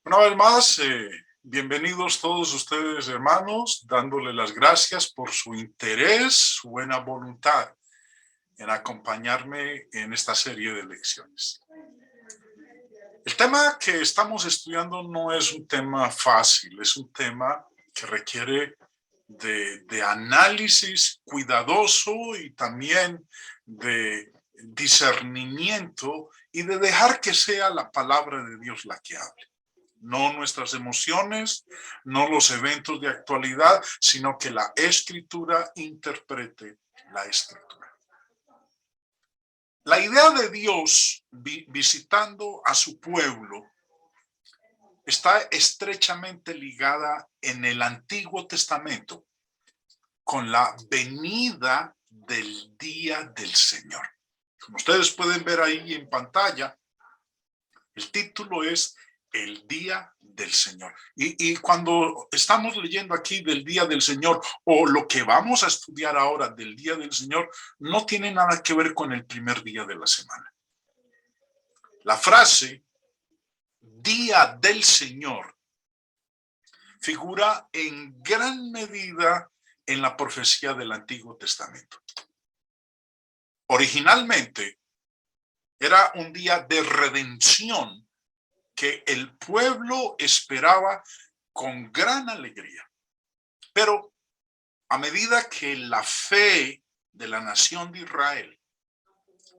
Una vez más, bienvenidos todos ustedes, hermanos, dándole las gracias por su interés, su buena voluntad en acompañarme en esta serie de lecciones. El tema que estamos estudiando no es un tema fácil, es un tema que requiere de análisis cuidadoso y también de discernimiento y de dejar que sea la palabra de Dios la que hable. No nuestras emociones, no los eventos de actualidad, sino que la Escritura interprete la Escritura. La idea de Dios visitando a su pueblo está estrechamente ligada en el Antiguo Testamento con la venida del día del Señor. Como ustedes pueden ver ahí en pantalla, el título es El día del Señor. Y cuando estamos leyendo aquí del día del Señor, o lo que vamos a estudiar ahora del día del Señor, no tiene nada que ver con el primer día de la semana. La frase día del Señor figura en gran medida en la profecía del Antiguo Testamento. Originalmente era un día de redención que el pueblo esperaba con gran alegría. Pero a medida que la fe de la nación de Israel,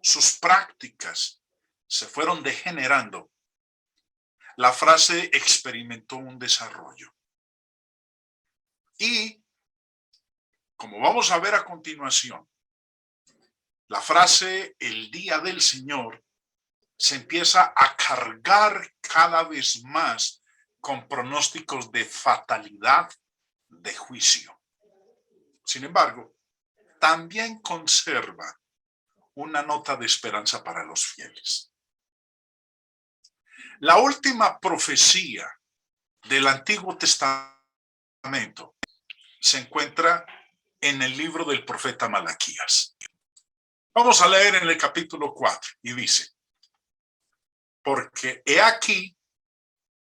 sus prácticas se fueron degenerando, la frase experimentó un desarrollo. Y, como vamos a ver a continuación, la frase el día del Señor se empieza a cargar cada vez más con pronósticos de fatalidad, de juicio. Sin embargo, también conserva una nota de esperanza para los fieles. La última profecía del Antiguo Testamento se encuentra en el libro del profeta Malaquías. Vamos a leer en el capítulo 4 y dice: porque he aquí,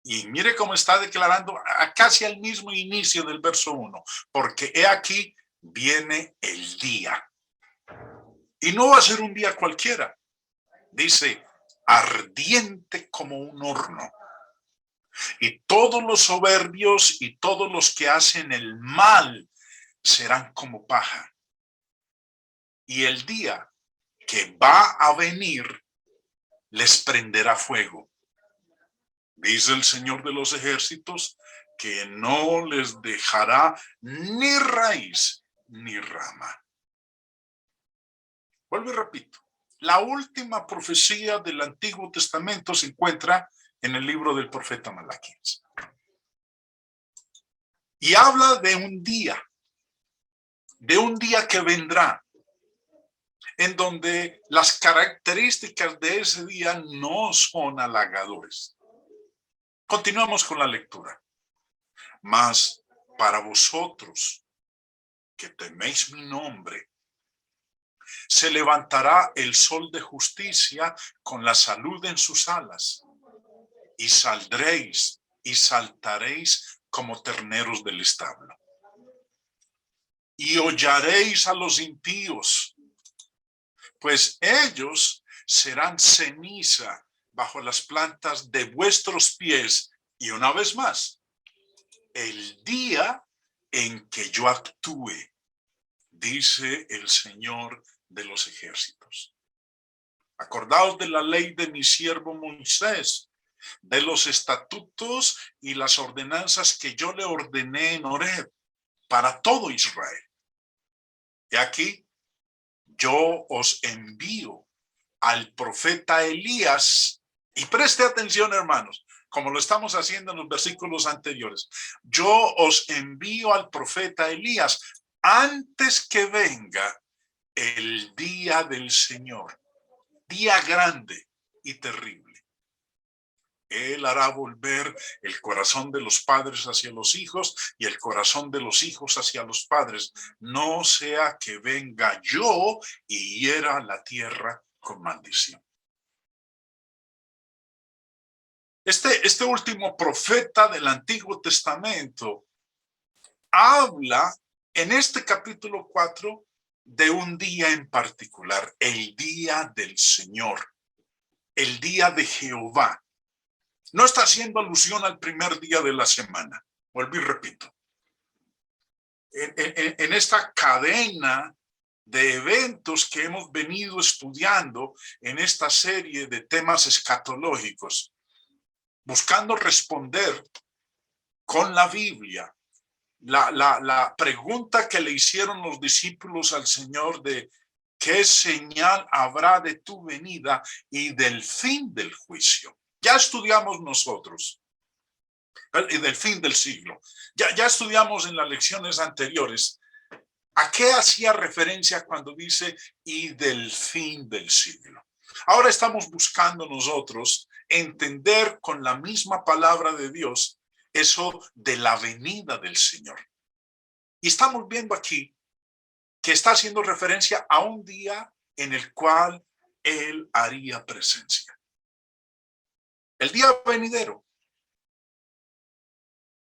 y mire cómo está declarando casi al mismo inicio del verso 1, porque he aquí viene el día. Y no va a ser un día cualquiera. Dice, ardiente como un horno. Y todos los soberbios y todos los que hacen el mal serán como paja. Y el día que va a venir les prenderá fuego. Dice el Señor de los ejércitos que no les dejará ni raíz ni rama. Vuelvo y repito. La última profecía del Antiguo Testamento se encuentra en el libro del profeta Malaquías. Y habla de un día que vendrá, en donde las características de ese día no son halagadores. Continuamos con la lectura. Mas para vosotros que teméis mi nombre, se levantará el sol de justicia con la salud en sus alas, y saldréis y saltaréis como terneros del establo. Y hollaréis a los impíos, pues ellos serán ceniza bajo las plantas de vuestros pies. Y una vez más, el día en que yo actúe, dice el Señor de los ejércitos. Acordaos de la ley de mi siervo Moisés, de los estatutos y las ordenanzas que yo le ordené en Horeb para todo Israel. Y aquí yo os envío al profeta Elías, y preste atención, hermanos, como lo estamos haciendo en los versículos anteriores. Yo os envío al profeta Elías antes que venga el día del Señor, día grande y terrible. Él hará volver el corazón de los padres hacia los hijos y el corazón de los hijos hacia los padres, no sea que venga yo y hiera la tierra con maldición. Este último profeta del Antiguo Testamento habla en este capítulo 4 de un día en particular, el día del Señor, el día de Jehová. No está haciendo alusión al primer día de la semana. Vuelvo y repito. En esta cadena de eventos que hemos venido estudiando en esta serie de temas escatológicos, buscando responder con la Biblia la pregunta que le hicieron los discípulos al Señor de ¿qué señal habrá de tu venida y del fin del juicio? Ya estudiamos nosotros, y del fin del siglo. Ya estudiamos en las lecciones anteriores a qué hacía referencia cuando dice y del fin del siglo. Ahora estamos buscando nosotros entender con la misma palabra de Dios eso de la venida del Señor. Y estamos viendo aquí que está haciendo referencia a un día en el cual Él haría presencia. El día venidero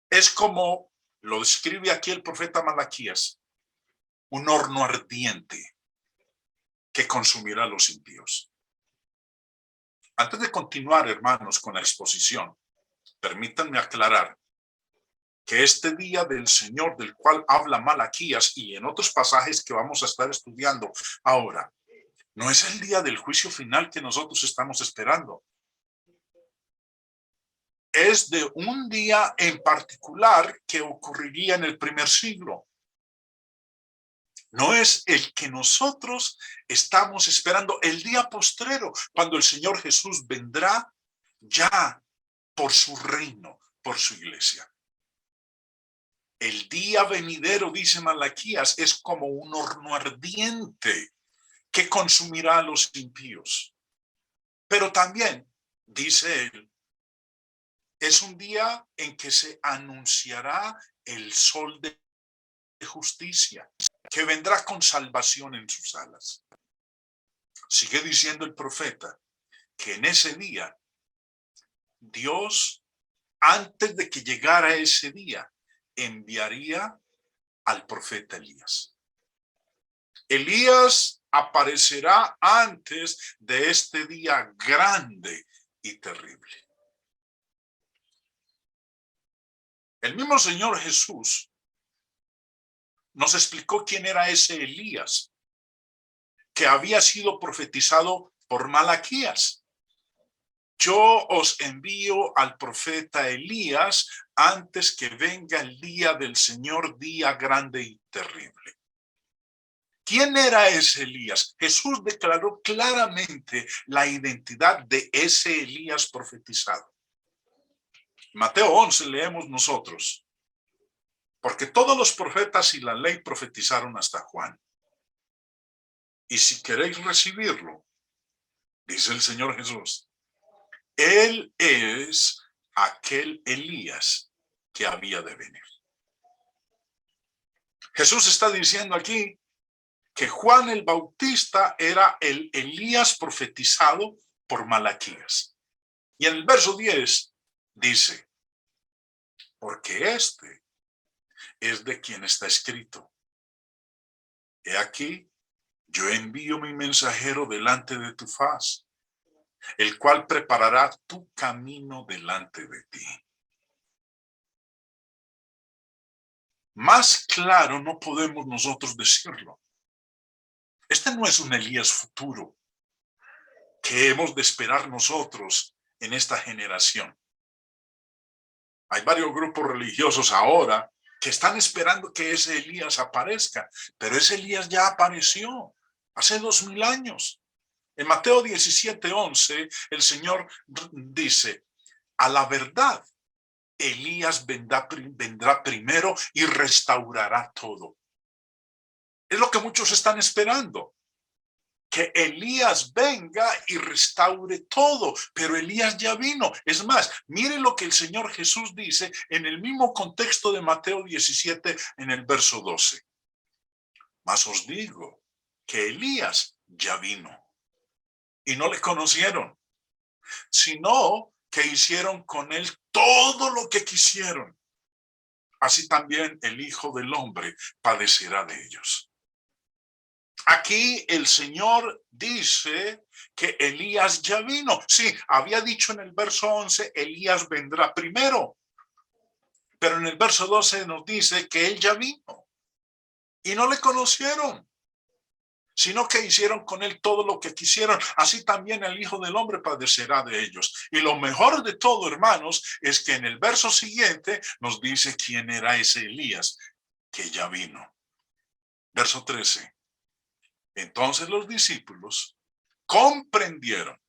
es como lo describe aquí el profeta Malaquías, un horno ardiente que consumirá a los impíos. Antes de continuar, hermanos, con la exposición, permítanme aclarar que este día del Señor del cual habla Malaquías y en otros pasajes que vamos a estar estudiando ahora, no es el día del juicio final que nosotros estamos esperando. Es de un día en particular que ocurriría en el primer siglo. No es el que nosotros estamos esperando, el día postrero, cuando el Señor Jesús vendrá ya por su reino, por su iglesia. El día venidero, dice Malaquías, es como un horno ardiente que consumirá a los impíos. Pero también, dice él, es un día en que se anunciará el sol de justicia, que vendrá con salvación en sus alas. Sigue diciendo el profeta que en ese día, Dios, antes de que llegara ese día, enviaría al profeta Elías. Elías aparecerá antes de este día grande y terrible. El mismo Señor Jesús nos explicó quién era ese Elías que había sido profetizado por Malaquías. Yo os envío al profeta Elías antes que venga el día del Señor, día grande y terrible. ¿Quién era ese Elías? Jesús declaró claramente la identidad de ese Elías profetizado. Mateo 11 leemos nosotros, porque todos los profetas y la ley profetizaron hasta Juan. Y si queréis recibirlo, dice el Señor Jesús, Él es aquel Elías que había de venir. Jesús está diciendo aquí que Juan el Bautista era el Elías profetizado por Malaquías. Y en el verso 10 dice, porque este es de quien está escrito. He aquí, yo envío mi mensajero delante de tu faz, el cual preparará tu camino delante de ti. Más claro no podemos nosotros decirlo. Este no es un Elías futuro que hemos de esperar nosotros en esta generación. Hay varios grupos religiosos ahora que están esperando que ese Elías aparezca, pero ese Elías ya apareció hace 2000 años. En Mateo 17:11, el Señor dice, a la verdad, Elías vendrá primero y restaurará todo. Es lo que muchos están esperando, que Elías venga y restaure todo, pero Elías ya vino. Es más, miren lo que el Señor Jesús dice en el mismo contexto de Mateo 17, en el verso 12. Mas os digo que Elías ya vino y no le conocieron, sino que hicieron con él todo lo que quisieron, así también el Hijo del Hombre padecerá de ellos. Aquí el Señor dice que Elías ya vino. Sí, había dicho en el verso 11, Elías vendrá primero. Pero en el verso 12 nos dice que él ya vino. Y no le conocieron, sino que hicieron con él todo lo que quisieron. Así también el Hijo del Hombre padecerá de ellos. Y lo mejor de todo, hermanos, es que en el verso siguiente nos dice quién era ese Elías que ya vino. Verso 13. Entonces los discípulos comprendieron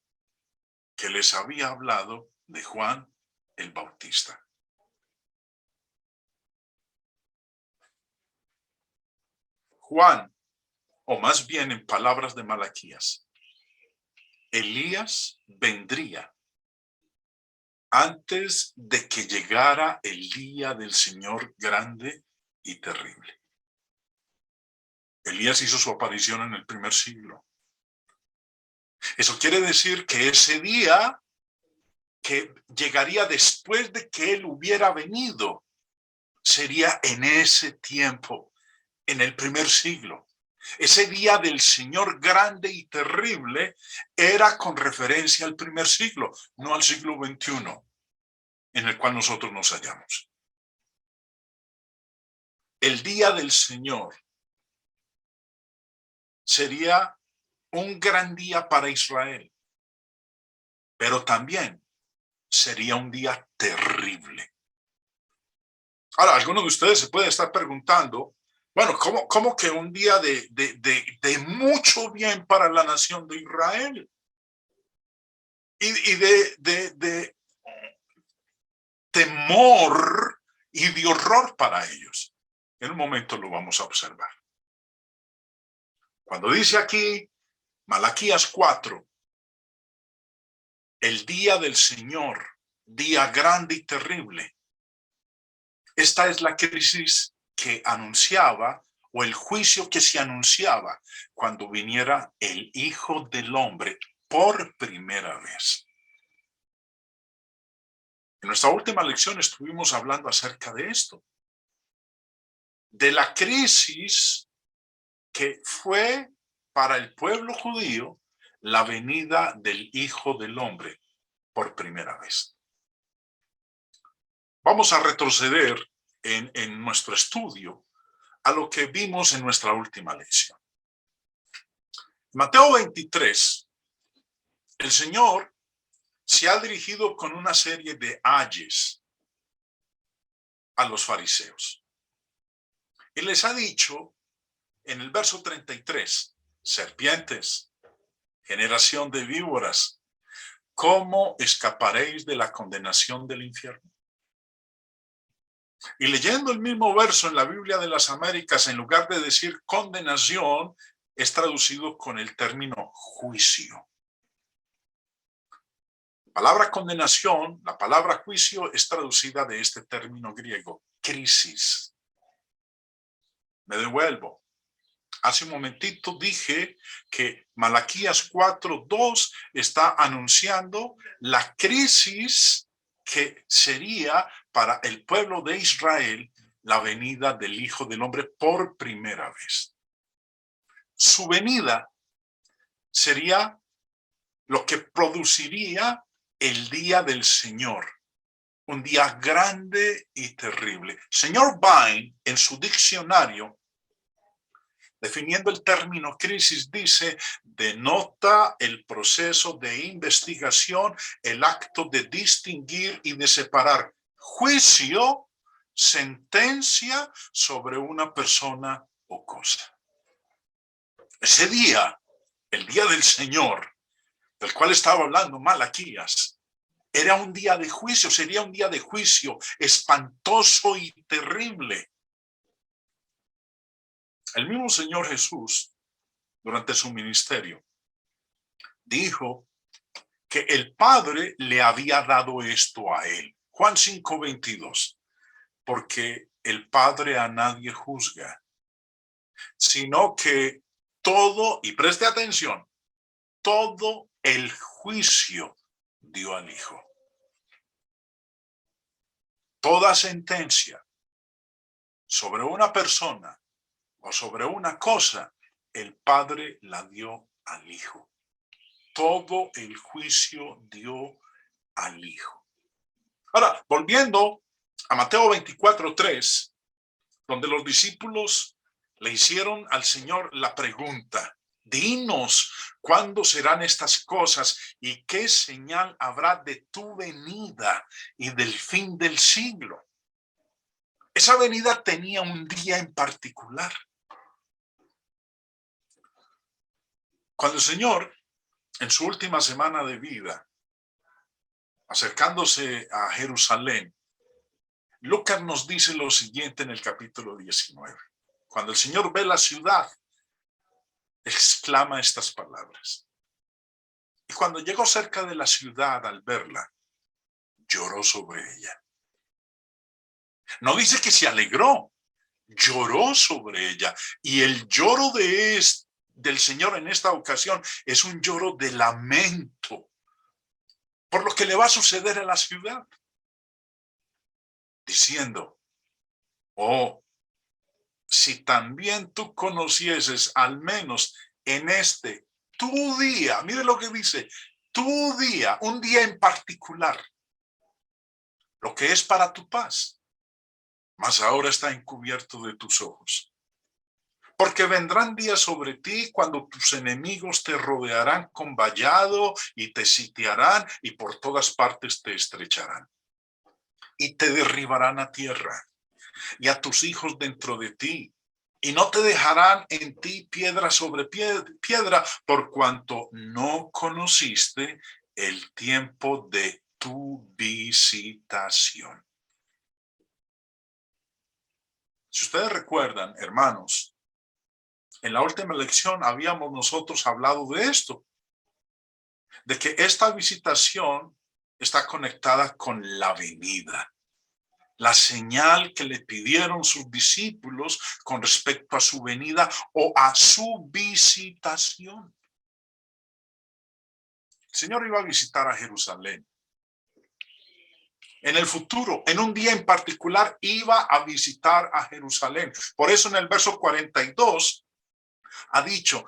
que les había hablado de Juan el Bautista. Juan, o más bien en palabras de Malaquías, Elías vendría antes de que llegara el día del Señor grande y terrible. Elías hizo su aparición en el primer siglo. Eso quiere decir que ese día que llegaría después de que él hubiera venido, sería en ese tiempo, en el primer siglo. Ese día del Señor grande y terrible era con referencia al primer siglo, no al siglo XXI, en el cual nosotros nos hallamos. El día del Señor sería un gran día para Israel, pero también sería un día terrible. Ahora, algunos de ustedes se pueden estar preguntando, bueno, ¿cómo que un día de mucho bien para la nación de Israel? Y de temor y de horror para ellos. En un momento lo vamos a observar. Cuando dice aquí, Malaquías 4, el día del Señor, día grande y terrible. Esta es la crisis que anunciaba, o el juicio que se anunciaba cuando viniera el Hijo del Hombre por primera vez. En nuestra última lección estuvimos hablando acerca de esto, de la crisis que fue para el pueblo judío la venida del Hijo del Hombre por primera vez. Vamos a retroceder en nuestro estudio a lo que vimos en nuestra última lección. Mateo 23, el Señor se ha dirigido con una serie de ayes a los fariseos. Y les ha dicho en el verso 33, serpientes, generación de víboras, ¿cómo escaparéis de la condenación del infierno? Y leyendo el mismo verso en la Biblia de las Américas, en lugar de decir condenación, es traducido con el término juicio. La palabra condenación, la palabra juicio es traducida de este término griego, crisis. Me devuelvo. Hace un momentito dije que Malaquías 4:2 está anunciando la crisis que sería para el pueblo de Israel la venida del Hijo del Hombre por primera vez. Su venida sería lo que produciría el día del Señor, un día grande y terrible. Señor Vine, en su diccionario, definiendo el término crisis, dice, denota el proceso de investigación, el acto de distinguir y de separar juicio, sentencia sobre una persona o cosa. Ese día, el día del Señor, del cual estaba hablando Malaquías, era un día de juicio, sería un día de juicio espantoso y terrible. El mismo Señor Jesús, durante su ministerio, dijo que el Padre le había dado esto a él. Juan 5:22, porque el Padre a nadie juzga, sino que todo, y preste atención, todo el juicio dio al Hijo. Toda sentencia sobre una persona o sobre una cosa, el Padre la dio al Hijo. Todo el juicio dio al Hijo. Ahora, volviendo a Mateo 24:3, donde los discípulos le hicieron al Señor la pregunta: dinos cuándo serán estas cosas y qué señal habrá de tu venida y del fin del siglo. Esa venida tenía un día en particular. Cuando el Señor, en su última semana de vida, acercándose a Jerusalén, Lucas nos dice lo siguiente en el capítulo 19. Cuando el Señor ve la ciudad, exclama estas palabras. Y cuando llegó cerca de la ciudad, al verla, lloró sobre ella. No dice que se alegró, lloró sobre ella. Y el lloro del Señor en esta ocasión es un lloro de lamento por lo que le va a suceder a la ciudad. Diciendo: oh, si también tú conocieses al menos en este tu día, mire lo que dice, tu día, un día en particular, lo que es para tu paz, mas ahora está encubierto de tus ojos. Porque vendrán días sobre ti cuando tus enemigos te rodearán con vallado y te sitiarán y por todas partes te estrecharán. Y te derribarán a tierra y a tus hijos dentro de ti. Y no te dejarán en ti piedra sobre piedra, por cuanto no conociste el tiempo de tu visitación. Si ustedes recuerdan, hermanos, en la última lección habíamos nosotros hablado de esto, de que esta visitación está conectada con la venida. La señal que le pidieron sus discípulos con respecto a su venida o a su visitación. El Señor iba a visitar a Jerusalén. En el futuro, en un día en particular, iba a visitar a Jerusalén. Por eso en el verso 42 ha dicho: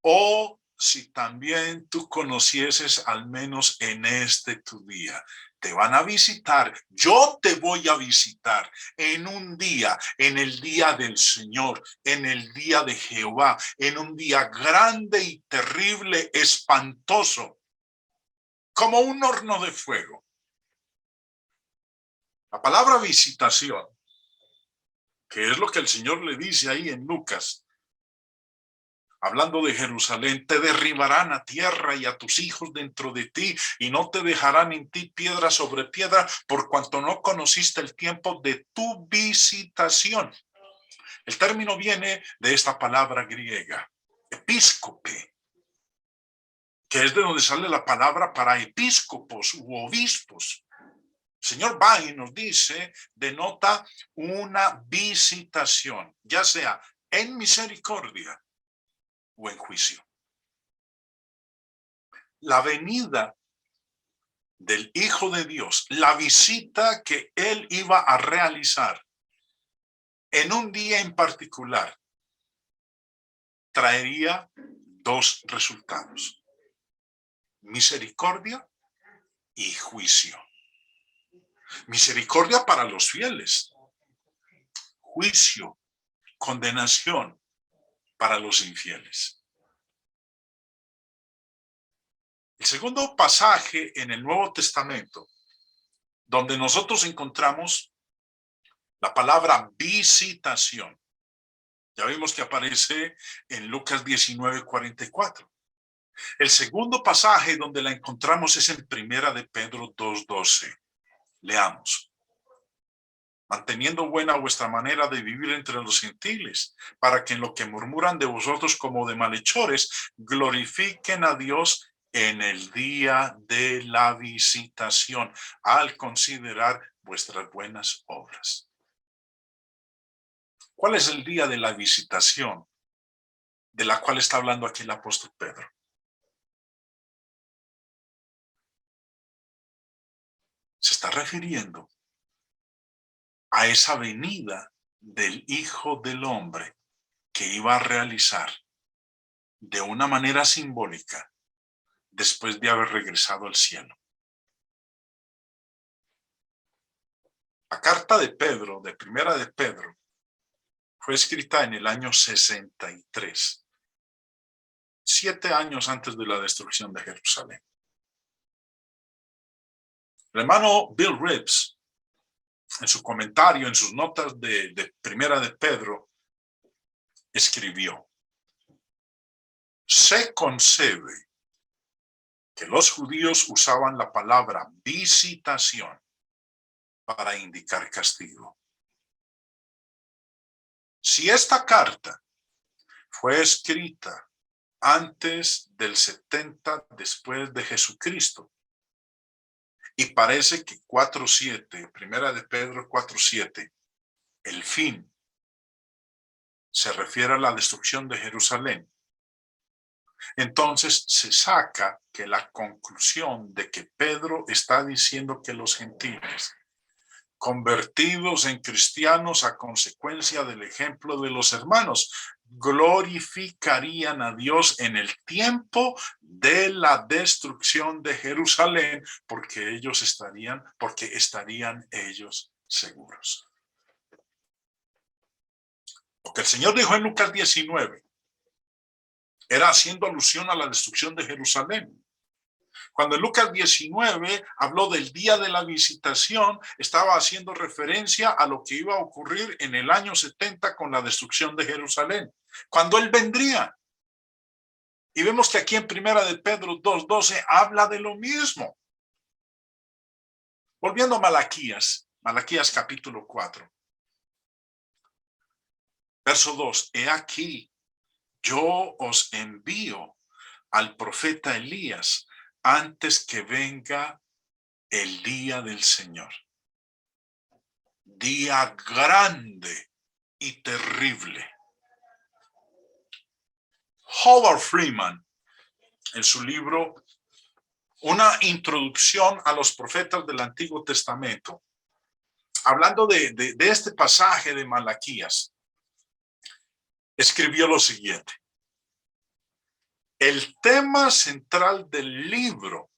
oh, si también tú conocieses al menos en este tu día. Te van a visitar, yo te voy a visitar en un día, en el día del Señor, en el día de Jehová, en un día grande y terrible, espantoso, como un horno de fuego. La palabra visitación, que es lo que el Señor le dice ahí en Lucas, hablando de Jerusalén: te derribarán a tierra y a tus hijos dentro de ti, y no te dejarán en ti piedra sobre piedra, por cuanto no conociste el tiempo de tu visitación. El término viene de esta palabra griega, episcope, que es de donde sale la palabra para episcopos u obispos. El Señor va y nos dice, denota una visitación, ya sea en misericordia o en juicio. La venida del Hijo de Dios, la visita que él iba a realizar en un día en particular, traería dos resultados: misericordia y juicio. Misericordia para los fieles, juicio, condenación para los infieles. El segundo pasaje en el Nuevo Testamento donde nosotros encontramos la palabra visitación, ya vimos que aparece en Lucas 19:44. El segundo pasaje donde la encontramos es en Primera de Pedro 2:12. Leamos: manteniendo buena vuestra manera de vivir entre los gentiles, para que en lo que murmuran de vosotros como de malhechores, glorifiquen a Dios en el día de la visitación, al considerar vuestras buenas obras. ¿Cuál es el día de la visitación de la cual está hablando aquí el apóstol Pedro? Se está refiriendo a esa venida del Hijo del Hombre que iba a realizar de una manera simbólica después de haber regresado al cielo. La carta de Pedro, de Primera de Pedro, fue escrita en el año 63, 7 años antes de la destrucción de Jerusalén. El hermano Bill Ribs, en su comentario, en sus notas de Primera de Pedro, escribió: se concebe que los judíos usaban la palabra visitación para indicar castigo. Si esta carta fue escrita antes del 70 después de Jesucristo, y parece que 4:7, Primera de Pedro 4:7, el fin se refiere a la destrucción de Jerusalén, entonces se saca que la conclusión de que Pedro está diciendo que los gentiles convertidos en cristianos a consecuencia del ejemplo de los hermanos, glorificarían a Dios en el tiempo de la destrucción de Jerusalén, porque estarían ellos seguros. Lo que el Señor dijo en Lucas 19 era haciendo alusión a la destrucción de Jerusalén. Cuando en Lucas 19 habló del día de la visitación, estaba haciendo referencia a lo que iba a ocurrir en el año 70 con la destrucción de Jerusalén, cuando Él vendría. Y vemos que aquí en Primera de Pedro 2:12 habla de lo mismo. Volviendo a Malaquías capítulo 4. Verso 2, he aquí, yo os envío al profeta Elías antes que venga el día del Señor. Día grande y terrible. Howard Freeman, en su libro Una introducción a los profetas del Antiguo Testamento, hablando de este pasaje de Malaquías, escribió lo siguiente: el tema central del libro,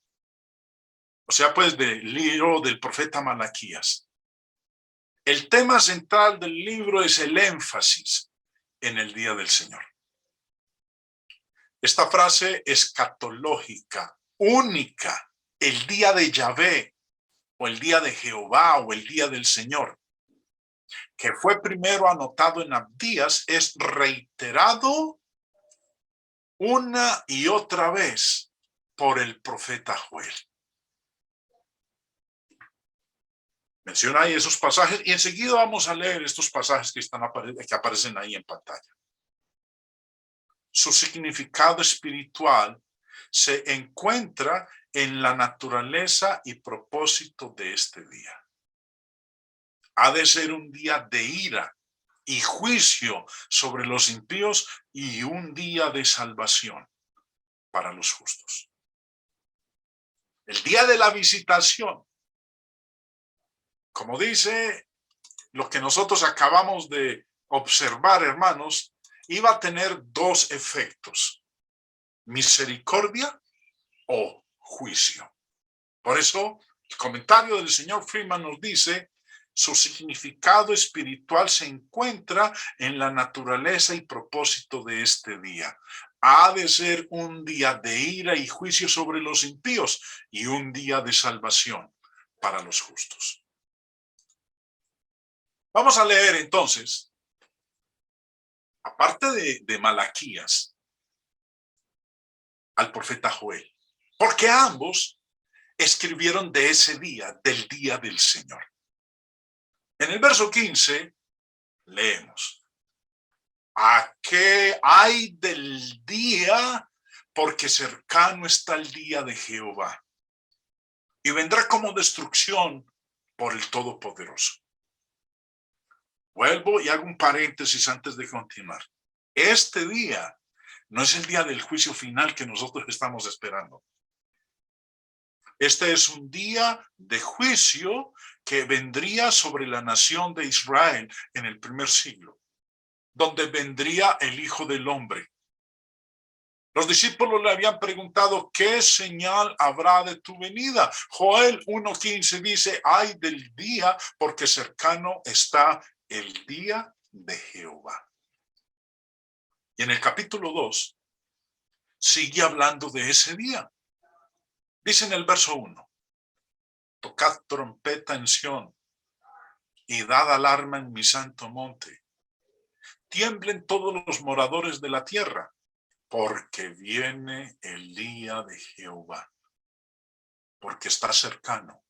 o sea, pues del libro del profeta Malaquías, el tema central del libro es el énfasis en el día del Señor. Esta frase escatológica, única, el día de Yahvé, o el día de Jehová, o el día del Señor, que fue primero anotado en Abdías, es reiterado una y otra vez por el profeta Joel. Menciona ahí esos pasajes y enseguida vamos a leer estos pasajes que aparecen ahí en pantalla. Su significado espiritual se encuentra en la naturaleza y propósito de este día. Ha de ser un día de ira y juicio sobre los impíos y un día de salvación para los justos. El día de la visitación, como dice lo que nosotros acabamos de observar, hermanos, iba a tener dos efectos: misericordia o juicio. Por eso, el comentario del señor Freeman nos dice: su significado espiritual se encuentra en la naturaleza y propósito de este día. Ha de ser un día de ira y juicio sobre los impíos y un día de salvación para los justos. Vamos a leer entonces, aparte de Malaquías, al profeta Joel, porque ambos escribieron de ese día, del día del Señor. En el verso 15 leemos: ¿a qué hay del día? Porque cercano está el día de Jehová, y vendrá como destrucción por el Todopoderoso. Vuelvo y hago un paréntesis antes de continuar. Este día no es el día del juicio final que nosotros estamos esperando. Este es un día de juicio que vendría sobre la nación de Israel en el primer siglo, donde vendría el Hijo del Hombre. Los discípulos le habían preguntado, ¿qué señal habrá de tu venida? Joel 1:15 dice, ay del día, porque cercano está el día de Jehová. Y en el capítulo 2 sigue hablando de ese día. Dice en el verso 1, tocad trompeta en Sión y dad alarma en mi santo monte. Tiemblen todos los moradores de la tierra, porque viene el día de Jehová, porque está cercano.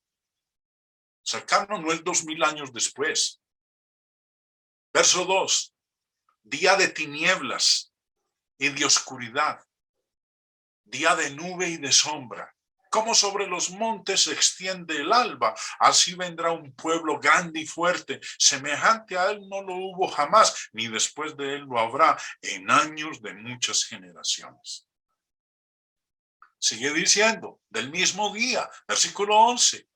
Cercano no es 2000 años después. Verso 2, día de tinieblas y de oscuridad, día de nube y de sombra. Como sobre los montes se extiende el alba, así vendrá un pueblo grande y fuerte. Semejante a él no lo hubo jamás, ni después de él lo habrá en años de muchas generaciones. Sigue diciendo, del mismo día, versículo 11,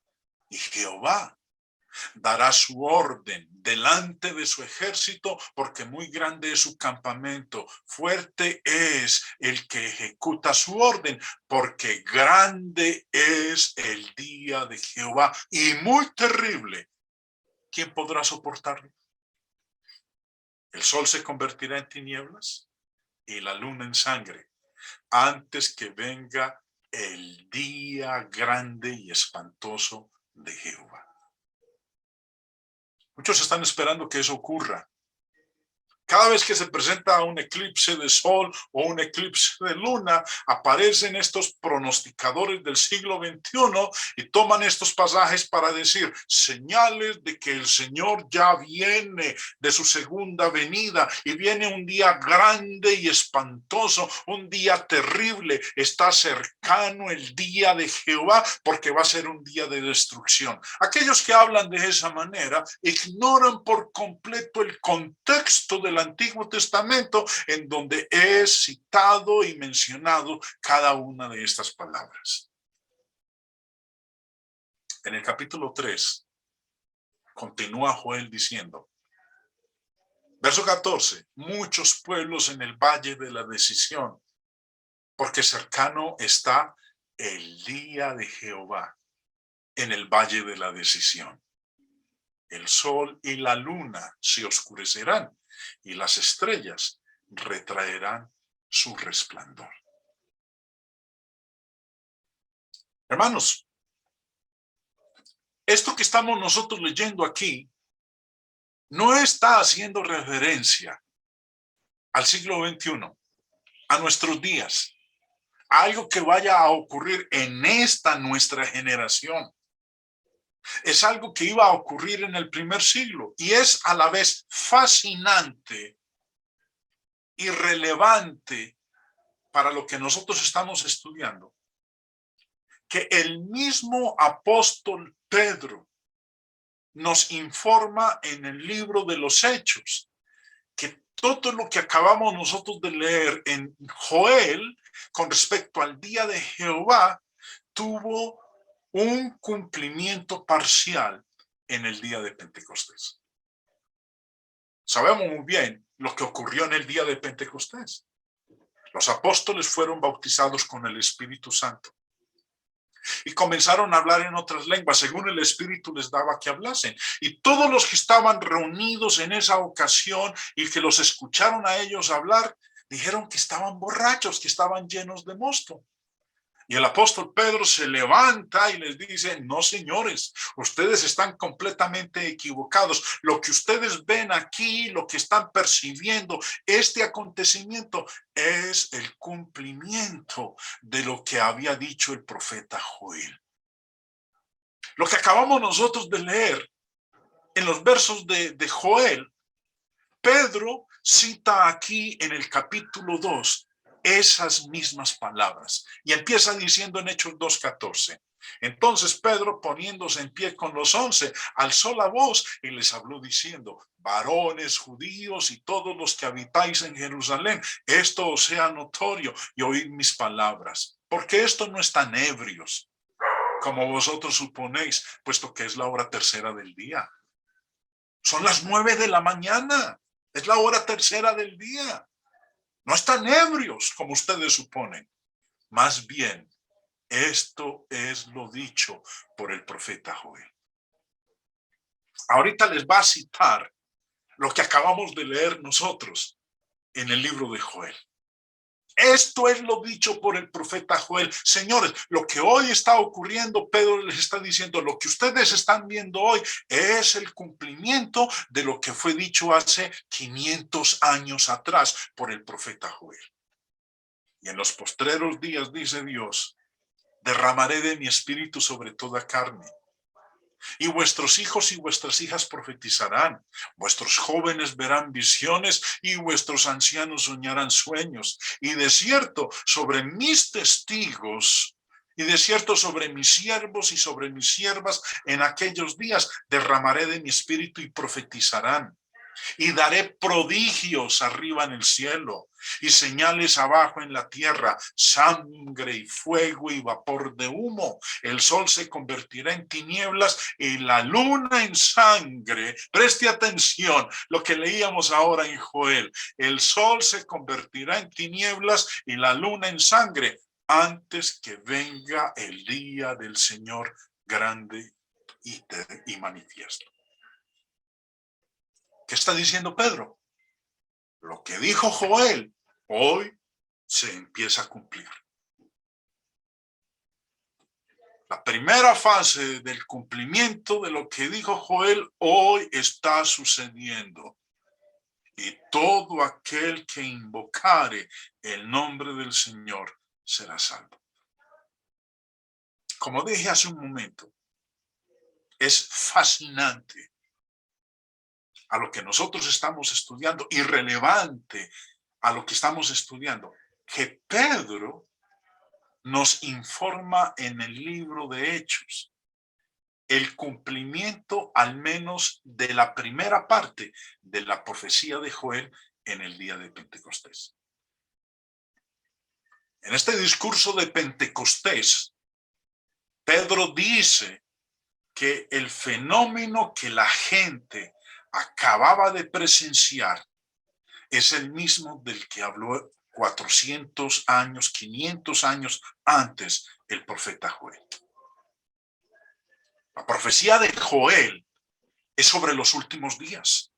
y Jehová dará su orden delante de su ejército, porque muy grande es su campamento. Fuerte es el que ejecuta su orden, porque grande es el día de Jehová y muy terrible. ¿Quién podrá soportarlo? El sol se convertirá en tinieblas y la luna en sangre, antes que venga el día grande y espantoso de Jehová. Muchos están esperando que eso ocurra. Cada vez que se presenta un eclipse de sol o un eclipse de luna, aparecen estos pronosticadores del siglo XXI y toman estos pasajes para decir señales de que el Señor ya viene de su segunda venida y viene un día grande y espantoso, un día terrible. Está cercano el día de Jehová porque va a ser un día de destrucción. Aquellos que hablan de esa manera ignoran por completo el contexto de la Antiguo Testamento en donde es citado y mencionado cada una de estas palabras. En el capítulo 3 continúa Joel diciendo, verso 14, muchos pueblos en el valle de la decisión, porque cercano está el día de Jehová en el valle de la decisión. El sol y la luna se oscurecerán y las estrellas retraerán su resplandor. Hermanos, esto que estamos nosotros leyendo aquí no está haciendo referencia al siglo XXI, a nuestros días, a algo que vaya a ocurrir en esta nuestra generación. Es algo que iba a ocurrir en el primer siglo y es a la vez fascinante y relevante para lo que nosotros estamos estudiando, que el mismo apóstol Pedro nos informa en el libro de los Hechos, que todo lo que acabamos nosotros de leer en Joel con respecto al día de Jehová tuvo un cumplimiento parcial en el día de Pentecostés. Sabemos muy bien lo que ocurrió en el día de Pentecostés. Los apóstoles fueron bautizados con el Espíritu Santo y comenzaron a hablar en otras lenguas según el Espíritu les daba que hablasen. Y todos los que estaban reunidos en esa ocasión y que los escucharon a ellos hablar, dijeron que estaban borrachos, que estaban llenos de mosto. Y el apóstol Pedro se levanta y les dice, no señores, ustedes están completamente equivocados. Lo que ustedes ven aquí, lo que están percibiendo, este acontecimiento es el cumplimiento de lo que había dicho el profeta Joel. Lo que acabamos nosotros de leer en los versos de Joel, Pedro cita aquí en el capítulo 2 esas mismas palabras y empieza diciendo en Hechos 2:14. Entonces Pedro, poniéndose en pie con los 11, alzó la voz y les habló diciendo, varones judíos y todos los que habitáis en Jerusalén, esto os sea notorio y oíd mis palabras, porque esto no están ebrios, como vosotros suponéis, puesto que es la hora tercera del día. Son las 9 de la mañana. Es la hora tercera del día. No están ebrios, como ustedes suponen. Más bien, esto es lo dicho por el profeta Joel. Ahorita les va a citar lo que acabamos de leer nosotros en el libro de Joel. Esto es lo dicho por el profeta Joel. Señores, lo que hoy está ocurriendo, Pedro les está diciendo, lo que ustedes están viendo hoy es el cumplimiento de lo que fue dicho hace 500 años atrás por el profeta Joel. Y en los postreros días, dice Dios, derramaré de mi espíritu sobre toda carne. Y vuestros hijos y vuestras hijas profetizarán, vuestros jóvenes verán visiones y vuestros ancianos soñarán sueños. Y de cierto, sobre mis testigos, y de cierto sobre mis siervos y sobre mis siervas, en aquellos días derramaré de mi espíritu y profetizarán. Y daré prodigios arriba en el cielo y señales abajo en la tierra, sangre y fuego y vapor de humo. El sol se convertirá en tinieblas y la luna en sangre. Preste atención lo que leíamos ahora en Joel. El sol se convertirá en tinieblas y la luna en sangre antes que venga el día del Señor grande y manifiesto. ¿Qué está diciendo Pedro? Lo que dijo Joel hoy se empieza a cumplir. La primera fase del cumplimiento de lo que dijo Joel hoy está sucediendo. Y todo aquel que invocare el nombre del Señor será salvo. Como dije hace un momento, es fascinante a lo que nosotros estamos estudiando, irrelevante a lo que estamos estudiando, que Pedro nos informa en el libro de Hechos el cumplimiento al menos de la primera parte de la profecía de Joel en el día de Pentecostés. En este discurso de Pentecostés, Pedro dice que el fenómeno que la gente acababa de presenciar es el mismo del que habló 400 años, 500 años antes el profeta Joel. La profecía de Joel es sobre los últimos días.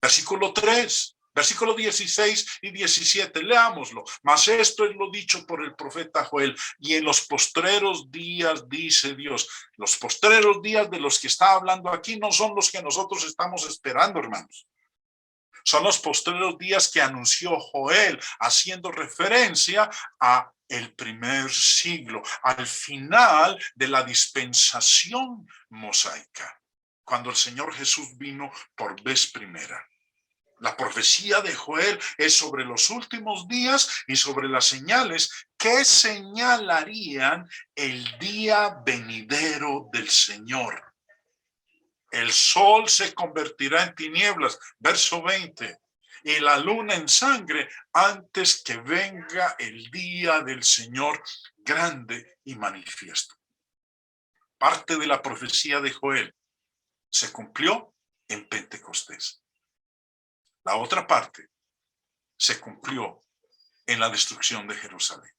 Versículo 3, versículo 16 y 17, leámoslo. Mas esto es lo dicho por el profeta Joel, y en los postreros días, dice Dios. Los postreros días de los que está hablando aquí no son los que nosotros estamos esperando, hermanos. Son los postreros días que anunció Joel, haciendo referencia a el primer siglo, al final de la dispensación mosaica, cuando el Señor Jesús vino por vez primera. La profecía de Joel es sobre los últimos días y sobre las señales que señalarían el día venidero del Señor. El sol se convertirá en tinieblas, verso 20, y la luna en sangre antes que venga el día del Señor grande y manifiesto. Parte de la profecía de Joel se cumplió en Pentecostés. La otra parte se cumplió en la destrucción de Jerusalén.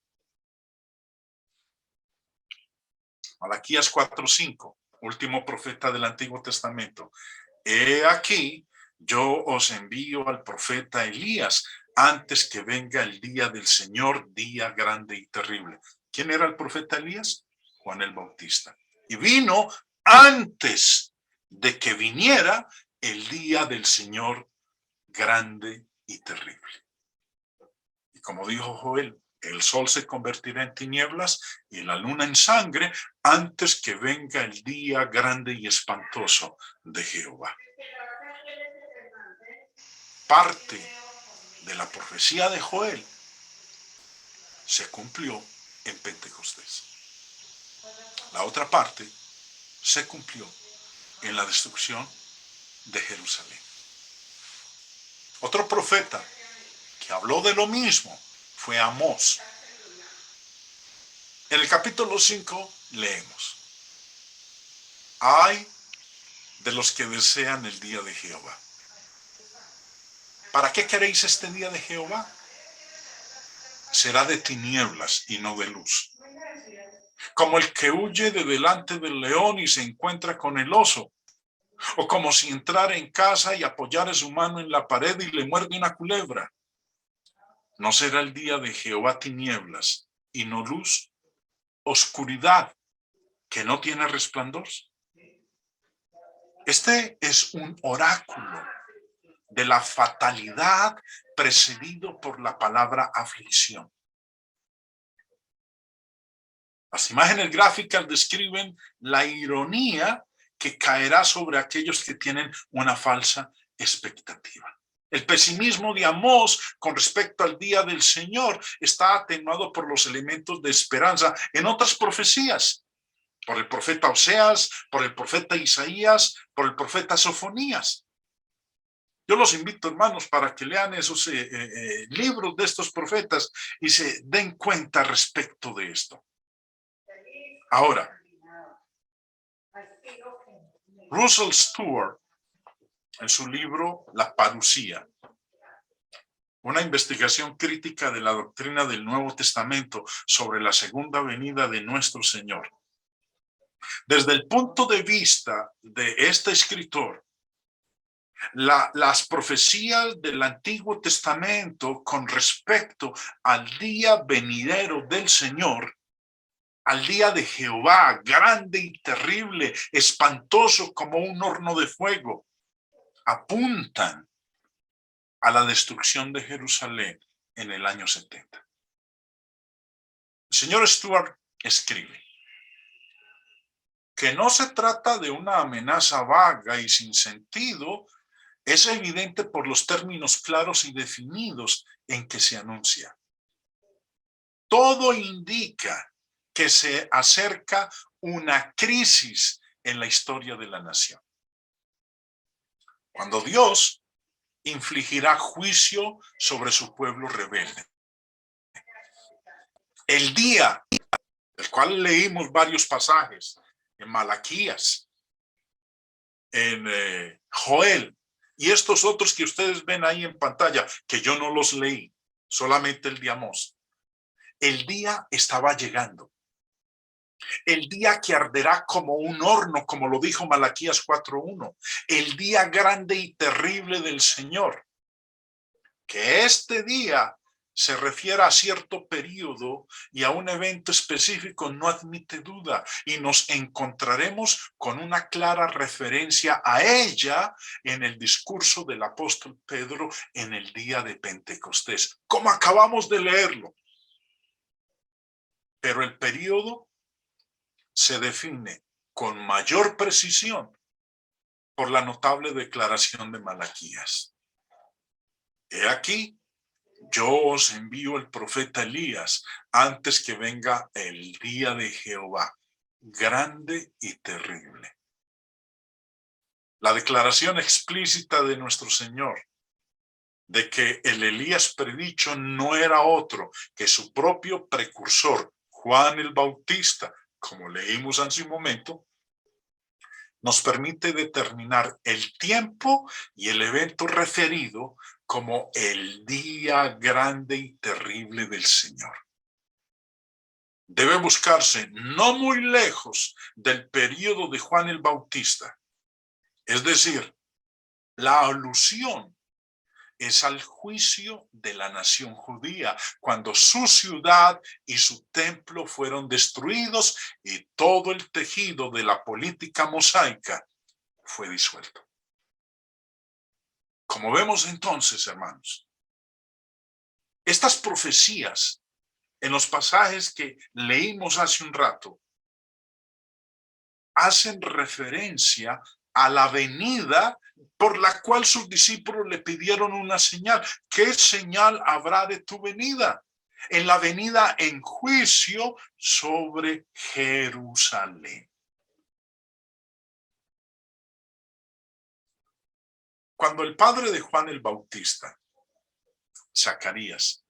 Malaquías 4:5, último profeta del Antiguo Testamento. He aquí, yo os envío al profeta Elías antes que venga el día del Señor, día grande y terrible. ¿Quién era el profeta Elías? Juan el Bautista. Y vino antes de que viniera el día del Señor grande y terrible. Y como dijo Joel, el sol se convertirá en tinieblas y la luna en sangre antes que venga el día grande y espantoso de Jehová. Parte de la profecía de Joel se cumplió en Pentecostés. La otra parte se cumplió en la destrucción de Jerusalén. Otro profeta que habló de lo mismo fue Amós. En el capítulo 5 leemos: ay de los que desean el día de Jehová. ¿Para qué queréis este día de Jehová? Será de tinieblas y no de luz. Como el que huye de delante del león y se encuentra con el oso, o como si entrara en casa y apoyara su mano en la pared y le muerde una culebra. ¿No será el día de Jehová tinieblas y no luz, oscuridad que no tiene resplandor? Este es un oráculo de la fatalidad precedido por la palabra aflicción. Las imágenes gráficas describen la ironía que caerá sobre aquellos que tienen una falsa expectativa. El pesimismo de Amós con respecto al día del Señor está atenuado por los elementos de esperanza en otras profecías, por el profeta Oseas, por el profeta Isaías, por el profeta Sofonías. Yo los invito, hermanos, para que lean esos libros de estos profetas y se den cuenta respecto de esto. Ahora, Russell Stewart, en su libro La Parucía, una investigación crítica de la doctrina del Nuevo Testamento sobre la segunda venida de nuestro Señor. Desde el punto de vista de este escritor, las profecías del Antiguo Testamento con respecto al día venidero del Señor, al día de Jehová, grande y terrible, espantoso como un horno de fuego, apuntan a la destrucción de Jerusalén en el año 70. El señor Stewart escribe que no se trata de una amenaza vaga y sin sentido. Es evidente por los términos claros y definidos en que se anuncia. Todo indica que se acerca una crisis en la historia de la nación, cuando Dios infligirá juicio sobre su pueblo rebelde. El día del cual leímos varios pasajes en Malaquías, en Joel, y estos otros que ustedes ven ahí en pantalla, que yo no los leí, solamente el de Amós. El día estaba llegando. El día que arderá como un horno, como lo dijo Malaquías 4:1. El día grande y terrible del Señor. Que este día se refiera a cierto periodo y a un evento específico no admite duda, y nos encontraremos con una clara referencia a ella en el discurso del apóstol Pedro en el día de Pentecostés, como acabamos de leerlo. Pero el periodo se define con mayor precisión por la notable declaración de Malaquías. He aquí, yo os envío el profeta Elías antes que venga el día de Jehová, grande y terrible. La declaración explícita de nuestro Señor de que el Elías predicho no era otro que su propio precursor, Juan el Bautista, como leímos hace un momento, nos permite determinar el tiempo y el evento referido como el día grande y terrible del Señor. Debe buscarse no muy lejos del periodo de Juan el Bautista. Es decir, la alusión es al juicio de la nación judía, cuando su ciudad y su templo fueron destruidos y todo el tejido de la política mosaica fue disuelto. Como vemos entonces, hermanos, estas profecías en los pasajes que leímos hace un rato hacen referencia a la venida por la cual sus discípulos le pidieron una señal. ¿Qué señal habrá de tu venida? En la venida en juicio sobre Jerusalén. Cuando el padre de Juan el Bautista, Zacarías,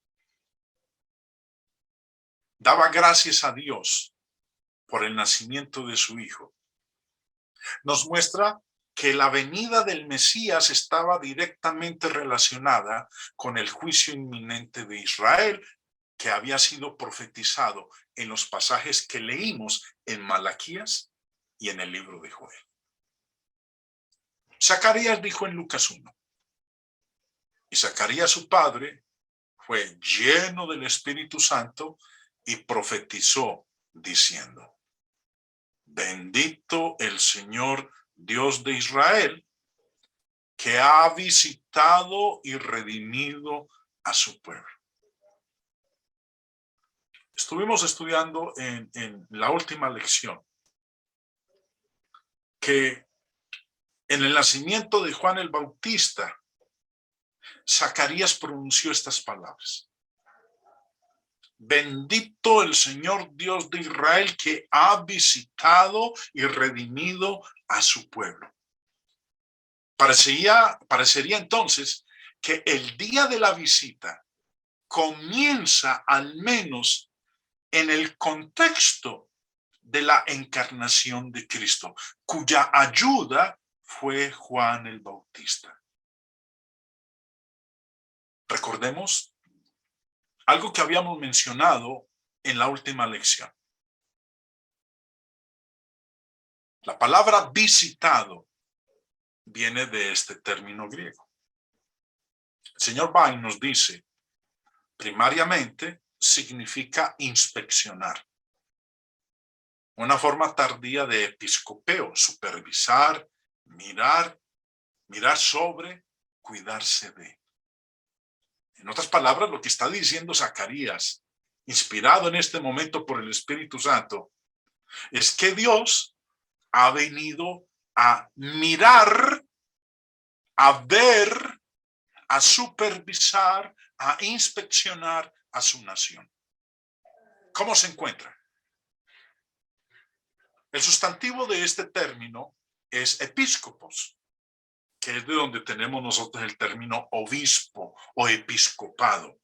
daba gracias a Dios por el nacimiento de su hijo. Nos muestra que la venida del Mesías estaba directamente relacionada con el juicio inminente de Israel, que había sido profetizado en los pasajes que leímos en Malaquías y en el libro de Joel. Zacarías dijo en Lucas 1, y Zacarías su padre fue lleno del Espíritu Santo y profetizó diciendo: bendito el Señor Dios de Israel, que ha visitado y redimido a su pueblo. Estuvimos estudiando en la última lección que en el nacimiento de Juan el Bautista, Zacarías pronunció estas palabras: bendito el Señor Dios de Israel, que ha visitado y redimido a su pueblo. Parecería entonces que el día de la visita comienza al menos en el contexto de la encarnación de Cristo, cuya ayuda fue Juan el Bautista. Recordemos algo que habíamos mencionado en la última lección. La palabra visitado viene de este término griego. El señor Bain nos dice, primariamente significa inspeccionar. Una forma tardía de episcopeo, supervisar, mirar sobre, cuidarse de. En otras palabras, lo que está diciendo Zacarías, inspirado en este momento por el Espíritu Santo, es que Dios ha venido a mirar, a ver, a supervisar, a inspeccionar a su nación. ¿Cómo se encuentra? El sustantivo de este término es episcopos, que es de donde tenemos nosotros el término obispo o episcopado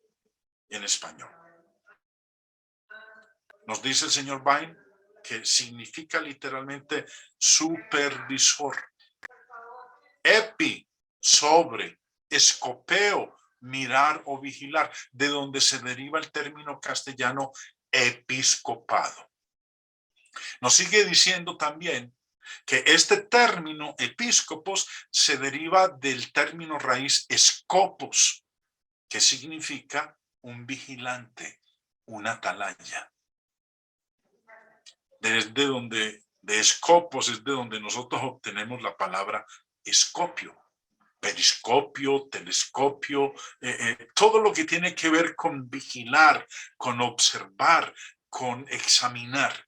en español. Nos dice el señor Bain que significa literalmente supervisor. Epi, sobre, escopeo, mirar o vigilar, de donde se deriva el término castellano episcopado. Nos sigue diciendo también que este término episcopos se deriva del término raíz escopos, que significa un vigilante, una atalaya. De escopos es de donde nosotros obtenemos la palabra escopio, periscopio, telescopio, todo lo que tiene que ver con vigilar, con observar, con examinar.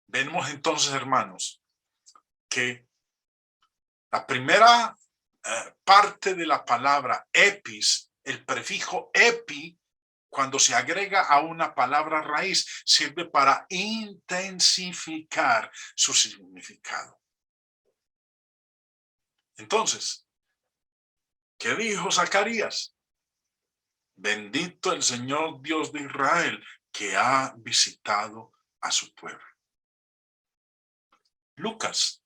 Vemos entonces, hermanos, que la primera parte de la palabra epis, el prefijo epi, cuando se agrega a una palabra raíz, sirve para intensificar su significado. Entonces, ¿qué dijo Zacarías? Bendito el Señor Dios de Israel, que ha visitado a su pueblo. Lucas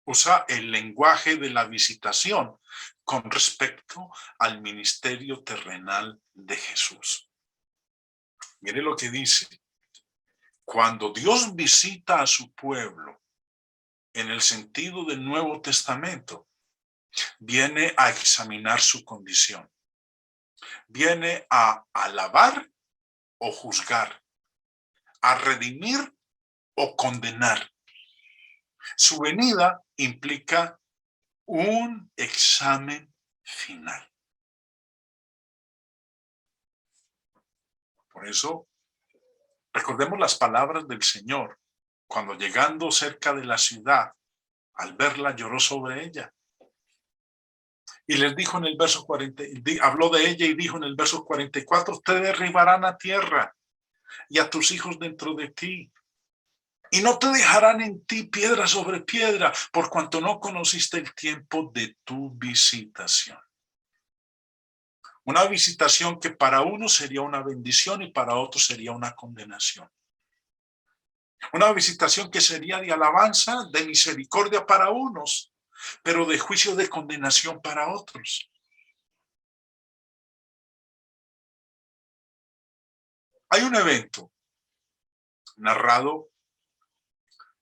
usa el lenguaje de la visitación con respecto al ministerio terrenal de Jesús. Mire lo que dice. Cuando Dios visita a su pueblo, en el sentido del Nuevo Testamento, viene a examinar su condición. Viene a alabar o juzgar, a redimir o condenar. Su venida implica un examen final. Por eso, recordemos las palabras del Señor, cuando llegando cerca de la ciudad, al verla lloró sobre ella. Y les dijo en el verso 40, habló de ella y dijo en el verso 44, te derribarán a tierra y a tus hijos dentro de ti. Y no te dejarán en ti piedra sobre piedra, por cuanto no conociste el tiempo de tu visitación. Una visitación que para uno sería una bendición y para otro sería una condenación. Una visitación que sería de alabanza, de misericordia para unos, pero de juicio de condenación para otros. Hay un evento narrado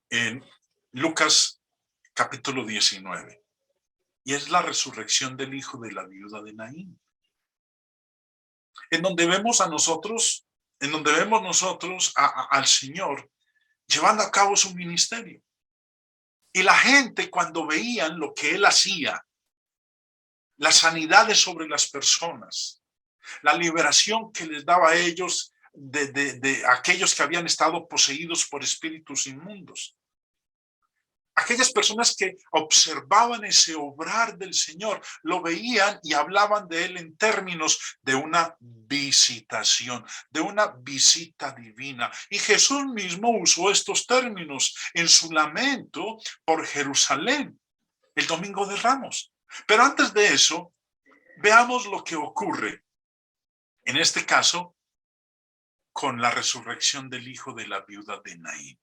en Lucas capítulo 19 y es la resurrección del hijo de la viuda de Naín, en donde vemos nosotros al Señor llevando a cabo su ministerio. Y la gente, cuando veían lo que él hacía, las sanidades sobre las personas, la liberación que les daba a ellos de aquellos que habían estado poseídos por espíritus inmundos, aquellas personas que observaban ese obrar del Señor, lo veían y hablaban de él en términos de una visitación, de una visita divina. Y Jesús mismo usó estos términos en su lamento por Jerusalén, el Domingo de Ramos. Pero antes de eso, veamos lo que ocurre, en este caso, con la resurrección del hijo de la viuda de Naín.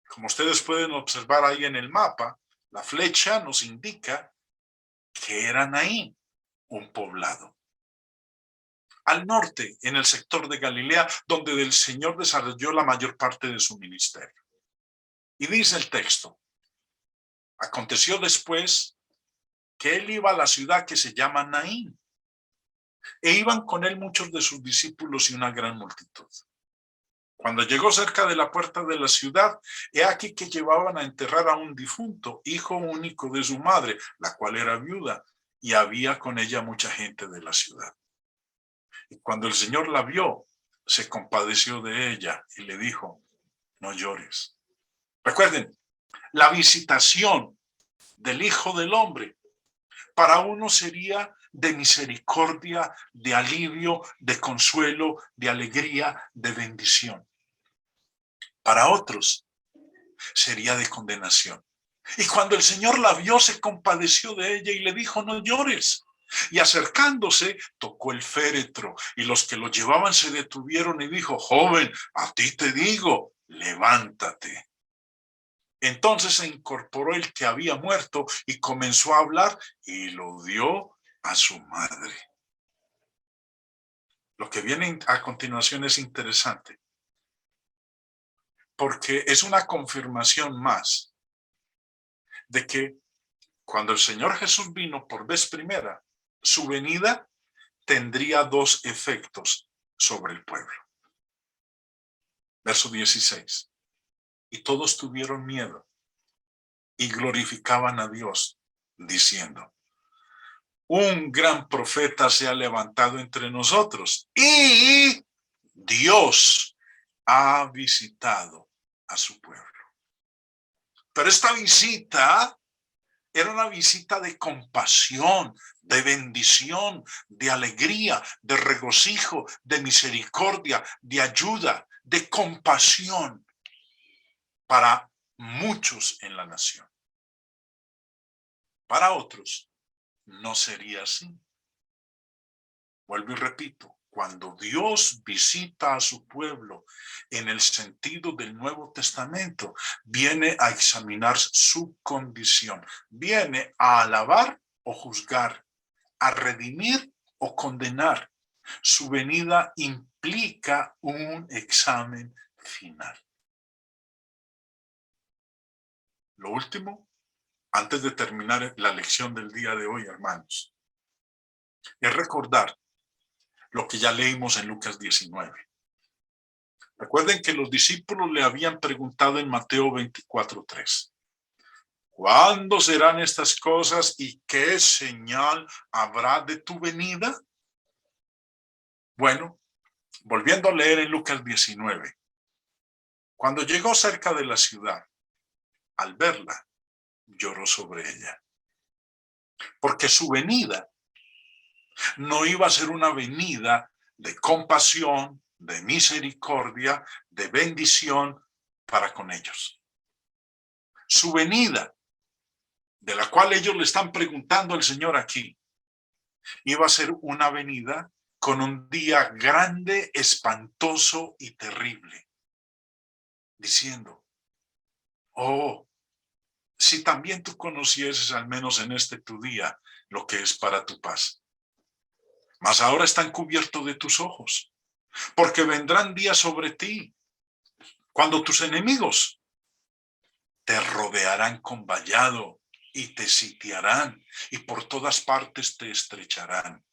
Como ustedes pueden observar ahí en el mapa, la flecha nos indica que era Naín, un poblado. Al norte, en el sector de Galilea, donde el Señor desarrolló la mayor parte de su ministerio. Y dice el texto, aconteció después que él iba a la ciudad que se llama Naín, e iban con él muchos de sus discípulos y una gran multitud. Cuando llegó cerca de la puerta de la ciudad, he aquí que llevaban a enterrar a un difunto, hijo único de su madre, la cual era viuda, y había con ella mucha gente de la ciudad. Y cuando el Señor la vio, se compadeció de ella y le dijo, no llores. Recuerden, la visitación del Hijo del Hombre para uno sería de misericordia, de alivio, de consuelo, de alegría, de bendición. Para otros sería de condenación. Y cuando el Señor la vio, se compadeció de ella y le dijo, no llores. Y acercándose, tocó el féretro, y los que lo llevaban se detuvieron y dijo, joven, a ti te digo, levántate. Entonces se incorporó el que había muerto y comenzó a hablar y lo dio a su madre. Lo que viene a continuación es interesante, porque es una confirmación más de que cuando el Señor Jesús vino por vez primera, su venida tendría dos efectos sobre el pueblo. Verso 16. Y todos tuvieron miedo y glorificaban a Dios, diciendo, un gran profeta se ha levantado entre nosotros y Dios ha visitado a su pueblo. Pero esta visita era una visita de compasión, de bendición, de alegría, de regocijo, de misericordia, de ayuda, de compasión para muchos en la nación. Para otros no sería así. Vuelvo y repito, cuando Dios visita a su pueblo en el sentido del Nuevo Testamento, viene a examinar su condición, viene a alabar o juzgar, a redimir o condenar. Su venida implica un examen final. Lo último, antes de terminar la lección del día de hoy, hermanos, es recordar lo que ya leímos en Lucas 19. Recuerden que los discípulos le habían preguntado en Mateo 24:3. ¿Cuándo serán estas cosas y qué señal habrá de tu venida? Bueno, volviendo a leer en Lucas 19. Cuando llegó cerca de la ciudad, al verla, lloró sobre ella. Porque su venida no iba a ser una venida de compasión, de misericordia, de bendición para con ellos. Su venida, de la cual ellos le están preguntando al Señor aquí, iba a ser una venida con un día grande, espantoso y terrible. diciendo, oh, si también tú conocieses al menos en este tu día lo que es para tu paz. Mas ahora están cubiertos de tus ojos, porque vendrán días sobre ti cuando tus enemigos te rodearán con vallado y te sitiarán y por todas partes te estrecharán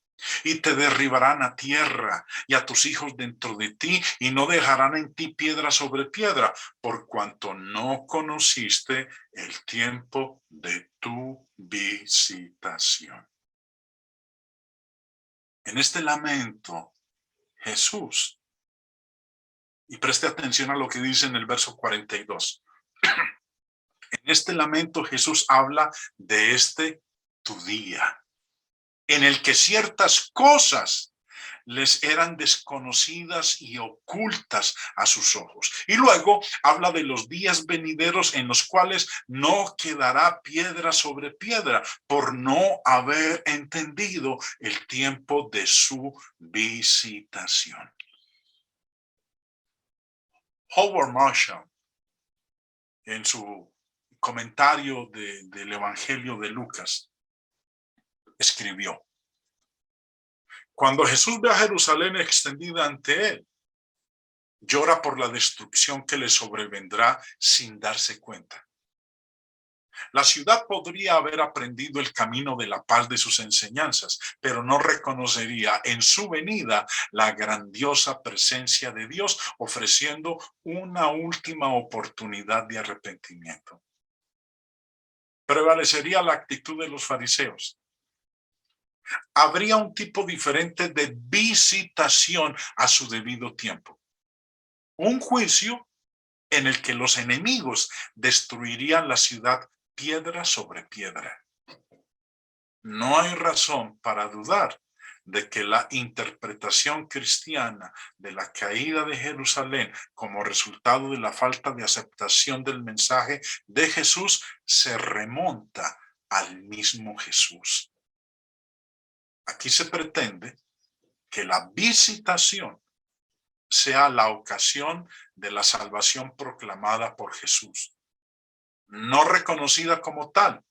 y te derribarán a tierra y a tus hijos dentro de ti y no dejarán en ti piedra sobre piedra por cuanto no conociste el tiempo de tu visitación. En este lamento, Jesús, y preste atención a lo que dice en el verso 42. En este lamento Jesús habla de este tu día, en el que ciertas cosas les eran desconocidas y ocultas a sus ojos. Y luego habla de los días venideros en los cuales no quedará piedra sobre piedra por no haber entendido el tiempo de su visitación. Howard Marshall, en su comentario del Evangelio de Lucas, escribió: cuando Jesús ve a Jerusalén extendida ante él, llora por la destrucción que le sobrevendrá sin darse cuenta. La ciudad podría haber aprendido el camino de la paz de sus enseñanzas, pero no reconocería en su venida la grandiosa presencia de Dios, ofreciendo una última oportunidad de arrepentimiento. Prevalecería la actitud de los fariseos. Habría un tipo diferente de visitación a su debido tiempo. Un juicio en el que los enemigos destruirían la ciudad piedra sobre piedra. No hay razón para dudar de que la interpretación cristiana de la caída de Jerusalén como resultado de la falta de aceptación del mensaje de Jesús se remonta al mismo Jesús. Aquí se pretende que la visitación sea la ocasión de la salvación proclamada por Jesús. No reconocida como tal,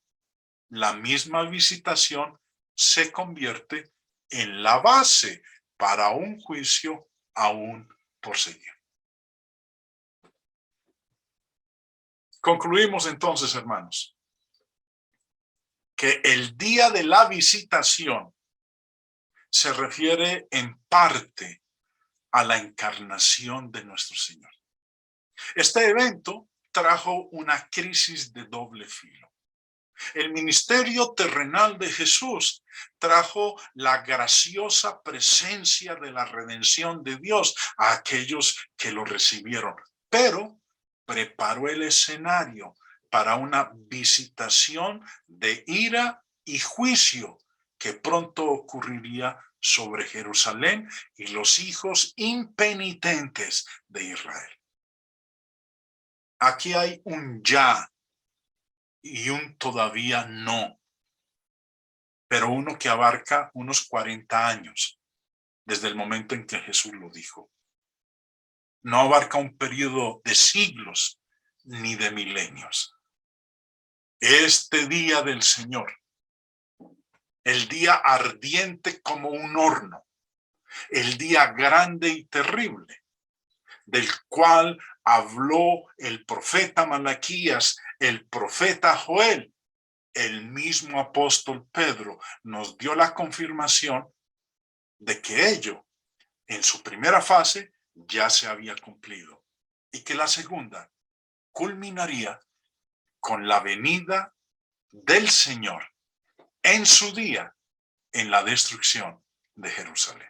la misma visitación se convierte en la base para un juicio aún por seguir. Concluimos entonces, hermanos, que el día de la visitación se refiere en parte a la encarnación de nuestro Señor. Este evento trajo una crisis de doble filo. El ministerio terrenal de Jesús trajo la graciosa presencia de la redención de Dios a aquellos que lo recibieron, pero preparó el escenario para una visitación de ira y juicio que pronto ocurriría sobre Jerusalén y los hijos impenitentes de Israel. Aquí hay un ya y un todavía no, pero uno que abarca unos 40 años desde el momento en que Jesús lo dijo. No abarca un periodo de siglos ni de milenios. Este día del Señor, el día ardiente como un horno, el día grande y terrible, del cual habló el profeta Malaquías, el profeta Joel, el mismo apóstol Pedro nos dio la confirmación de que ello, en su primera fase, ya se había cumplido y que la segunda culminaría con la venida del Señor en su día en la destrucción de Jerusalén.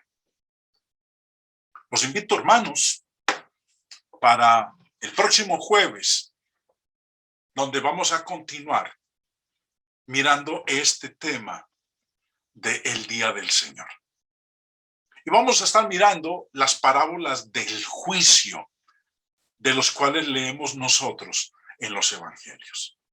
Los invito, hermanos, para el próximo jueves, donde vamos a continuar mirando este tema del día del Señor. Y vamos a estar mirando las parábolas del juicio, de los cuales leemos nosotros en los evangelios.